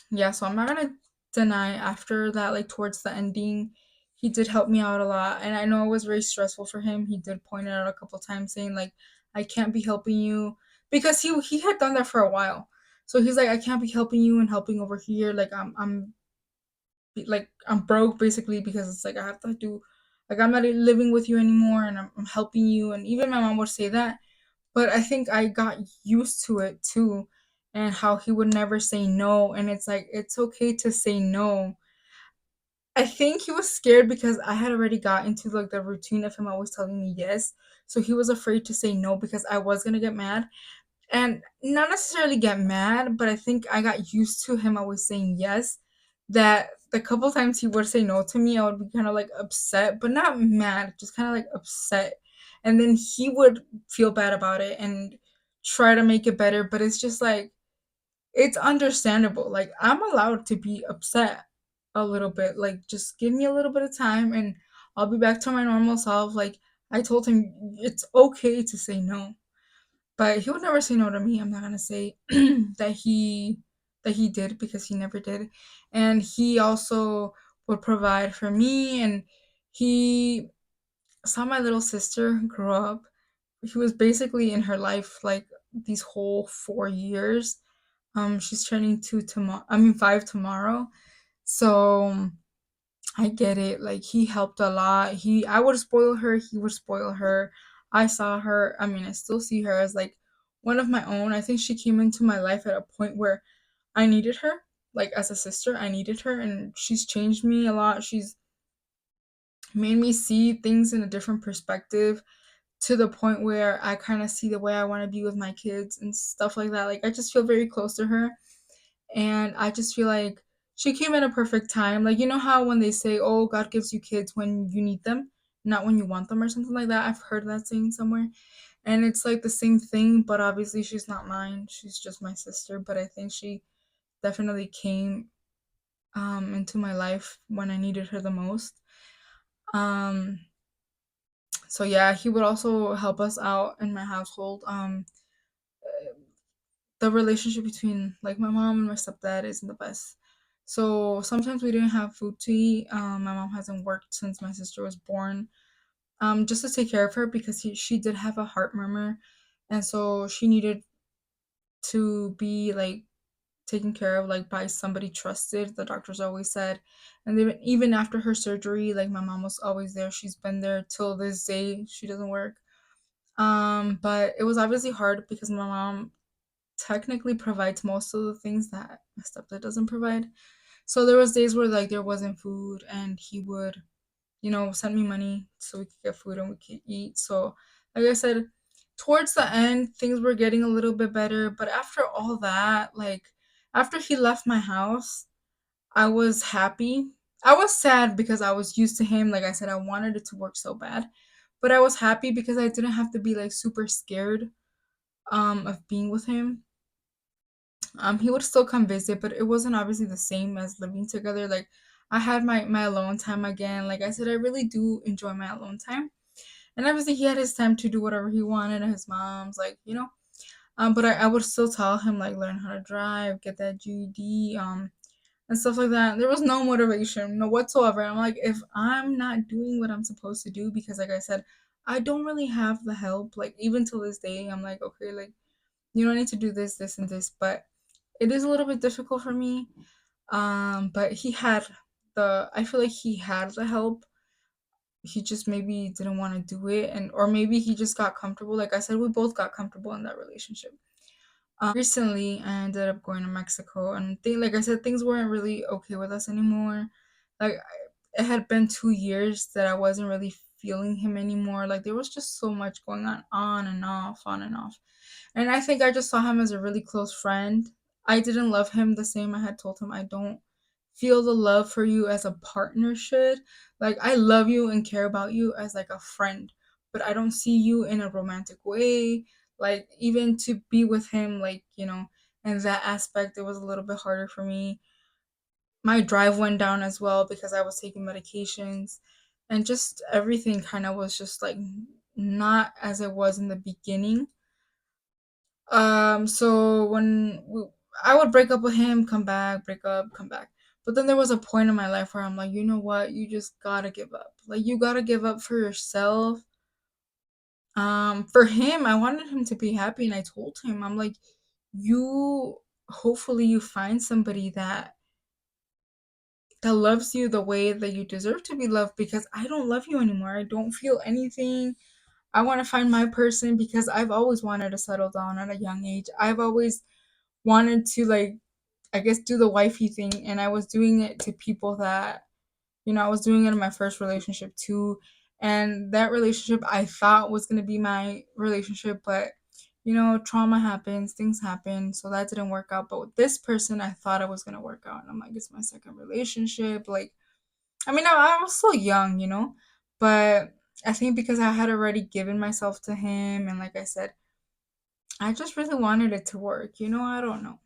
yeah, so I'm not gonna deny, after that, like towards the ending, he did help me out a lot. And I know it was very stressful for him. He did point it out a couple times, saying like, I can't be helping you, because he had done that for a while. So he's like, I can't be helping you and helping over here. Like, I'm broke, basically, because it's like I have to do, like, I'm not living with you anymore, and I'm helping you. And even my mom would say that, but I think I got used to it too, and how he would never say no. And it's like, it's okay to say no. I think he was scared, because I had already got into like the routine of him always telling me yes. So he was afraid to say no, because I was gonna get mad. And not necessarily get mad, but I think I got used to him always saying yes. That the couple times he would say no to me, I would be kind of like upset, but not mad, just kind of like upset. And then he would feel bad about it and try to make it better, but it's just like, it's understandable. Like, I'm allowed to be upset a little bit. Like, just give me a little bit of time, and I'll be back to my normal self. Like, I told him it's okay to say no, but he would never say no to me. I'm not gonna say that he did, because he never did. And he also would provide for me, and he saw my little sister grow up. He was basically in her life, like, these whole 4 years. She's turning 2 tomorrow. I mean 5 tomorrow. So I get it. Like, he helped a lot. I would spoil her, he would spoil her. I saw her, I mean, I still see her as like one of my own. I think she came into my life at a point where I needed her. Like, as a sister, I needed her, and she's changed me a lot. She's made me see things in a different perspective, to the point where I kind of see the way I want to be with my kids and stuff like that. Like, I just feel very close to her, and I just feel like she came at a perfect time. Like, you know how when they say, "Oh, God gives you kids when you need them, not when you want them," or something like that. I've heard that saying somewhere. And it's like the same thing, but obviously she's not mine. She's just my sister, but I think she definitely came into my life when I needed her the most. Um so yeah, he would also help us out in my household. The relationship between, like, my mom and my stepdad isn't the best. So sometimes we didn't have food to eat. My mom hasn't worked since my sister was born. Just to take care of her, because she did have a heart murmur, and so she needed to be, like, taken care of, like, by somebody trusted. The doctors always said, and even after her surgery, like, my mom was always there. She's been there till this day. She doesn't work. But it was obviously hard, because my mom technically provides most of the things that my stepdad doesn't provide. So there was days where like there wasn't food, and he would, send me money so we could get food and we could eat. So like I said, towards the end things were getting a little bit better, but after all that, like after he left my house, I was happy. I was sad because I was used to him. Like I said, I wanted it to work so bad. But I was happy because I didn't have to be like super scared of being with him. He would still come visit, but it wasn't obviously the same as living together. Like I had my alone time again. Like I said, I really do enjoy my alone time. And obviously he had his time to do whatever he wanted at his mom's, like, but I would still tell him like learn how to drive, get that GED, and stuff like that. There was no motivation, no whatsoever. I'm like, if I'm not doing what I'm supposed to do, because like I said, I don't really have the help. Like even till this day, I'm like, okay, like you don't need to do this, this, and this, but it is a little bit difficult for me. But he had I feel like he had the help. He just maybe didn't want to do it, and or maybe he just got comfortable. Like I said, we both got comfortable in that relationship. Recently I ended up going to Mexico, and like I said, things weren't really okay with us anymore. Like it had been 2 years that I wasn't really feeling him anymore. Like there was just so much going on and off, on and off. And I think I just saw him as a really close friend. I didn't love him the same. I had told him I don't feel the love for you as a partner should. Like I love you and care about you as like a friend, but I don't see you in a romantic way. Like even to be with him, like, in that aspect, it was a little bit harder for me. My drive went down as well because I was taking medications, and just everything kind of was just like not as it was in the beginning. So I would break up with him, come back, break up, come back. But then there was a point in my life where I'm like, you know what? You just gotta give up. Like you gotta give up for yourself. For him, I wanted him to be happy, and I told him, I'm like, you hopefully you find somebody that loves you the way that you deserve to be loved, because I don't love you anymore. I don't feel anything. I want to find my person because I've always wanted to settle down at a young age. I've always wanted to, like, I guess, do the wifey thing, and I was doing it to people that, I was doing it in my first relationship too. And that relationship I thought was going to be my relationship, but trauma happens, things happen, so that didn't work out. But with this person, I thought it was going to work out. And I'm like, it's my second relationship. Like, I mean, I was still young, but I think because I had already given myself to him, and like I said, I just really wanted it to work, I don't know.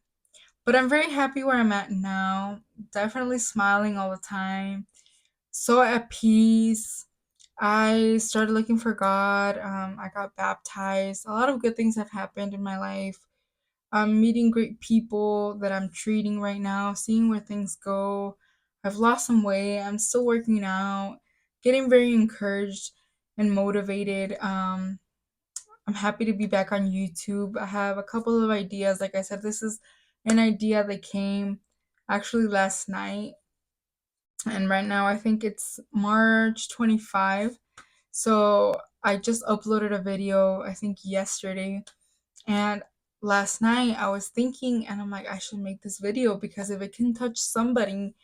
But I'm very happy where I'm at now. Definitely smiling all the time. So at peace. I started looking for God. I got baptized. A lot of good things have happened in my life. I'm meeting great people that I'm treating right now, seeing where things go. I've lost some weight. I'm still working out, getting very encouraged and motivated. I'm happy to be back on YouTube. I have a couple of ideas. Like I said, this is an idea that came actually last night. And right now, I think it's March 25. So I just uploaded a video, I think yesterday. And last night I was thinking, and I'm like, I should make this video because if it can touch somebody,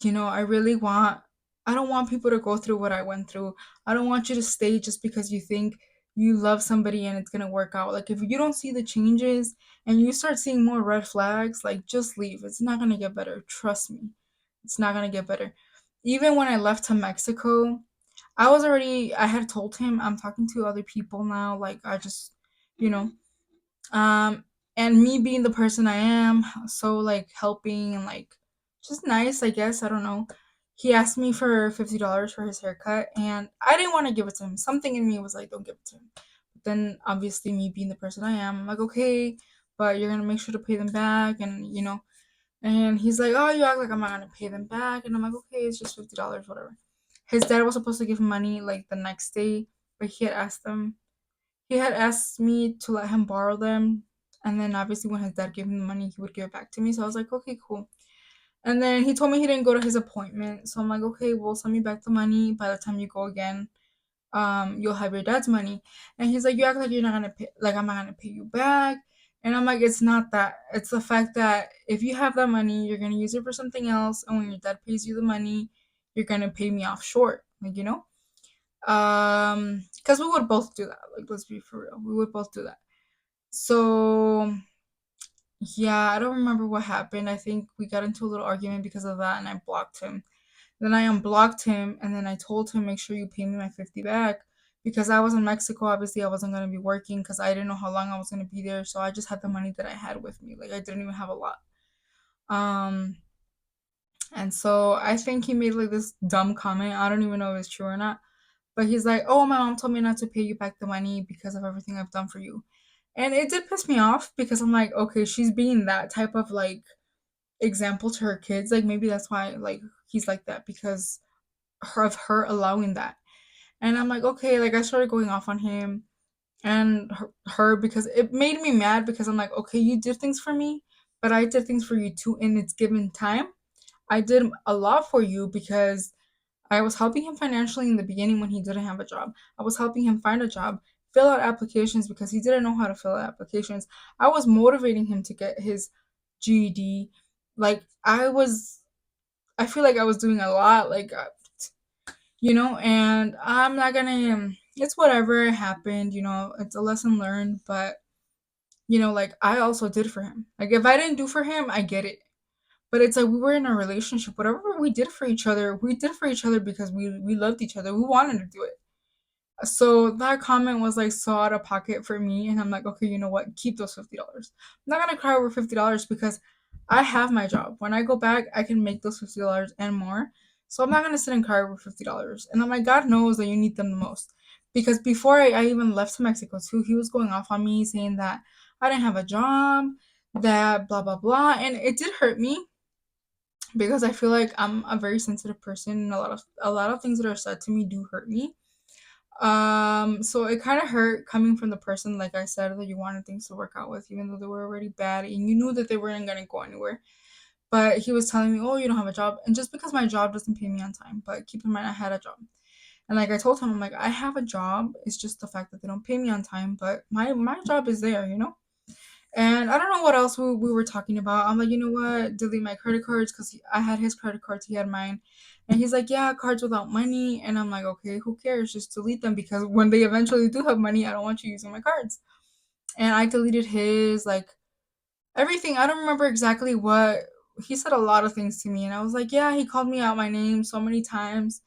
I really I don't want people to go through what I went through. I don't want you to stay just because you think you love somebody and it's going to work out. Like if you don't see the changes and you start seeing more red flags, like just leave. It's not going to get better. Trust me. It's not going to get better. Even when I left to Mexico, I had told him I'm talking to other people now. Like I just, you know, um, and me being the person I am, so like helping and like just nice, I guess. I don't know. He asked me for $50 for his haircut, and I didn't want to give it to him. Something in me was like, don't give it to him. But then, obviously, me being the person I am, I'm like, okay, but you're gonna make sure to pay them back, and And he's like, oh, you act like I'm not gonna pay them back, and I'm like, okay, it's just $50, whatever. His dad was supposed to give him money like the next day, but he had asked me to let him borrow them, and then obviously when his dad gave him the money, he would give it back to me. So I was like, okay, cool. And then he told me he didn't go to his appointment, so I'm like, okay, well, send me back the money. By the time you go again, you'll have your dad's money. And he's like, you act like you're not gonna pay, like I'm not gonna pay you back. And I'm like, it's not that. It's the fact that if you have that money, you're gonna use it for something else, and when your dad pays you the money, you're gonna pay me off short. Like, because we would both do that. Like, let's be for real, we would both do that. So yeah, I don't remember what happened. I think we got into a little argument because of that, and I blocked him. Then I unblocked him, and then I told him, make sure you pay me my 50 back. Because I was in Mexico, obviously I wasn't gonna be working because I didn't know how long I was gonna be there. So I just had the money that I had with me. Like, I didn't even have a lot. Um, and so I think he made like this dumb comment. I don't even know if it's true or not. But he's like, "Oh, my mom told me not to pay you back the money because of everything I've done for you." And it did piss me off because I'm like, okay, she's being that type of like example to her kids. Like, maybe that's why like he's like that, because of her allowing that. And I'm like, okay, like I started going off on him and her because it made me mad, because I'm like, okay, you did things for me, but I did things for you too in its given time. I did a lot for you because I was helping him financially in the beginning when he didn't have a job. I was helping him find a job, fill out applications because he didn't know how to fill out applications. I was motivating him to get his GED. Like, I feel like I was doing a lot. Like, and I'm not gonna. It's whatever, it happened. It's a lesson learned. But like, I also did for him. Like, if I didn't do for him, I get it. But it's like we were in a relationship. Whatever we did for each other, we did for each other because we loved each other. We wanted to do it. So that comment was like so out of pocket for me, and I'm like, okay, you know what? Keep those $50. I'm not gonna cry over $50 because I have my job. When I go back, I can make those $50 and more. So I'm not gonna sit and cry over $50. And I'm like, God knows that you need them the most. Because before I even left Mexico too, he was going off on me saying that I didn't have a job, that blah blah blah, and it did hurt me because I feel like I'm a very sensitive person, and a lot of things that are said to me do hurt me. So it kind of hurt coming from the person, like I said, that you wanted things to work out with, even though they were already bad and you knew that they weren't gonna go anywhere. But he was telling me, "Oh, you don't have a job," and just because my job doesn't pay me on time, but keep in mind I had a job, and like I told him, I'm like, I have a job. It's just the fact that they don't pay me on time, but my job is there. And I don't know what else we were talking about. I'm like, you know what? Delete my credit cards because I had his credit cards, he had mine. And he's like, yeah, cards without money. And I'm like, okay, who cares? Just delete them because when they eventually do have money, I don't want you using my cards. And I deleted his, like, everything. I don't remember exactly what he said, a lot of things to me. And I was like, yeah, he called me out my name so many times.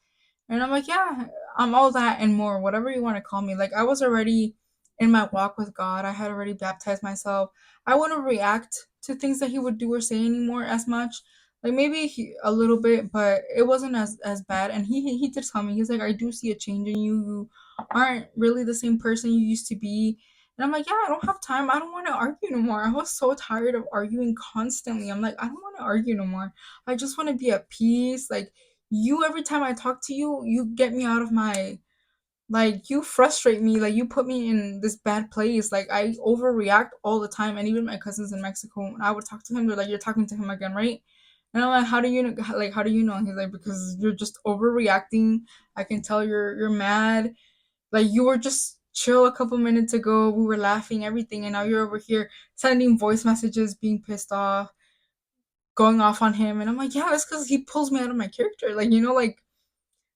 And I'm like, yeah, I'm all that and more, whatever you want to call me. Like, I was already in my walk with God. I had already baptized myself. I wouldn't react to things that he would do or say anymore as much. Like, maybe a little bit, but it wasn't as bad. And he did tell me, he's like, I do see a change in you. You aren't really the same person you used to be. And I'm like, yeah, I don't have time. I don't want to argue no more. I was so tired of arguing constantly. I'm like, I don't want to argue no more. I just want to be at peace. Like, you, every time I talk to you, you get me out of my, like, you frustrate me, like you put me in this bad place. Like, I overreact all the time. And even my cousins in Mexico, when I would talk to him, they're like, you're talking to him again, right? And I'm like, how do you know, like, how do you know? And he's like, because you're just overreacting. I can tell you're mad. Like, you were just chill a couple minutes ago, we were laughing, everything, and now you're over here sending voice messages, being pissed off, going off on him. And I'm like, yeah, that's because he pulls me out of my character. Like, like,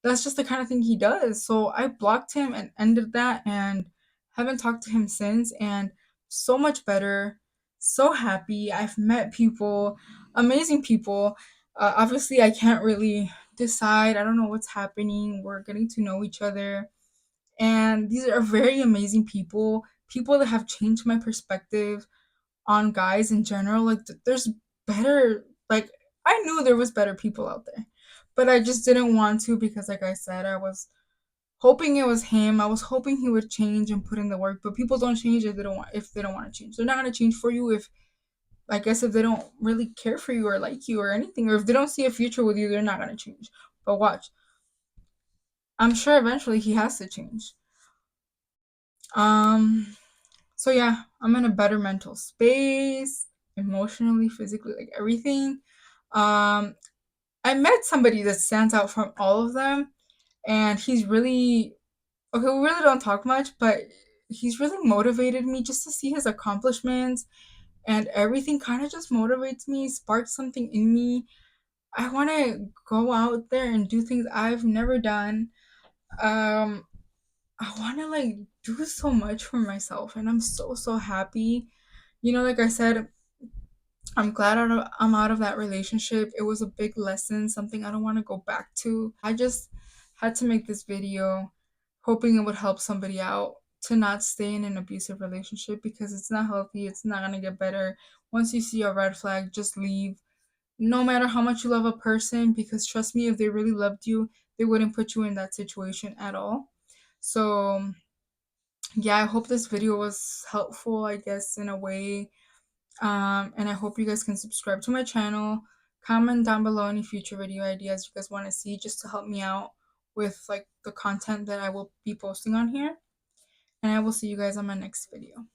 that's just the kind of thing he does. So I blocked him and ended that, and haven't talked to him since. And so much better, so happy. I've met people, amazing people. Obviously, I can't really decide. I don't know what's happening. We're getting to know each other. And these are very amazing people that have changed my perspective on guys in general. Like, there's better, like, I knew there was better people out there, but I just didn't want to because, like I said, I was hoping it was him. I was hoping he would change and put in the work. But people don't change if they don't want to change. They're not gonna change for you if, I guess, if they don't really care for you or like you or anything, or if they don't see a future with you, they're not gonna change. But watch, I'm sure eventually he has to change. Um. So yeah, I'm in a better mental space, emotionally, physically, like everything. Um, I met somebody that stands out from all of them, and he's really okay. We really don't talk much, but he's really motivated me just to see his accomplishments. and everything kind of just motivates me, sparks something in me. I want to go out there and do things I've never done. Um, I want to like do so much for myself, and I'm so happy. Like I said, I'm glad I'm out of that relationship. It was a big lesson, something I don't want to go back to. I just had to make this video hoping it would help somebody out to not stay in an abusive relationship because it's not healthy. It's not going to get better. Once you see a red flag, just leave. No matter how much you love a person, because trust me, if they really loved you, they wouldn't put you in that situation at all. So, yeah, I hope this video was helpful, I guess, in a way. And I hope you guys can subscribe to my channel. Comment down below any future video ideas you guys want to see just to help me out with like the content that I will be posting on here. And I will see you guys on my next video.